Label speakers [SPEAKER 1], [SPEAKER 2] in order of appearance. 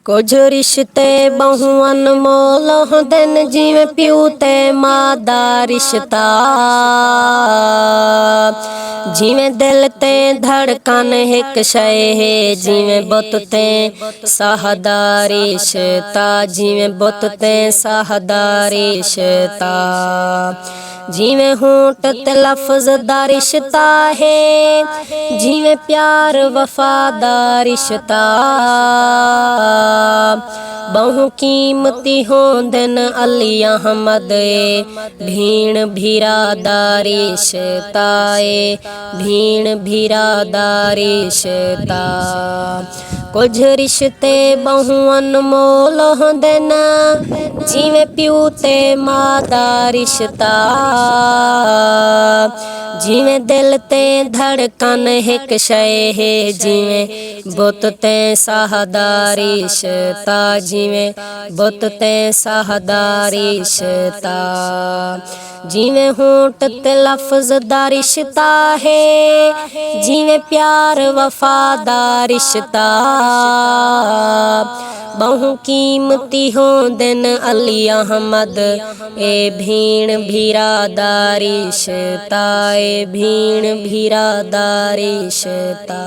[SPEAKER 1] ਕੁਝ ਰਿਸ਼ਤੇ ਬਹੁ ਅਨਮੋਲ ਹੁੰਦੇ ਨੇ, ਜਿਵੇਂ ਪਿਓ ਤੇ ਮਾਂ ਦਾ ਰਿਸ਼ਤਾ। ਜਿਵੇਂ ਦਿਲ ਤੇ ਧੜਕਨ ਇੱਕ ਸ਼ੈ ਹੈ, ਜਿਵੇਂ ਬੁੱਤ ਤੇ ਸਾਹ ਦਾ ਰਿਸ਼ਤਾ। ਜਿਵੇਂ ਬੁੱਤ ਤੇ ਸਾਹ ਦਾ ਰਿਸ਼ਤਾ। ਜਿਵੇਂ ਹੋਂਠ ਤੇ ਲਫ਼ਜ਼ ਦਾ ਰਿਸ਼ਤਾ ਹੈ, ਜਿਵੇਂ ਪਿਆਰ ਵਫਾ ਦਾ ਰਿਸ਼ਤਾ। बहु कीमती होंदन अली अहमद भीण भीरा दा रिश्ता। भीण भीरा दा रिश्ता। कुछ रिश्ते बहु अनमोल होंदे न, जिवें प्यू ते मां दा रिश्ता। जिवें दिल ते धड़कन एक शै है, जिवें बुत ते साह दा रिश्ता। जिवें बुत ते साह दा रिश्ता। जिवें होंठ ते लफ़ज़ दा रिश्ता है, जिवें प्यार वफा दा रिश्ता। बहु कीमती होंदन अली अहमद भीण भीरा दा रिश्ता। भीण भीरा दा रिश्ता।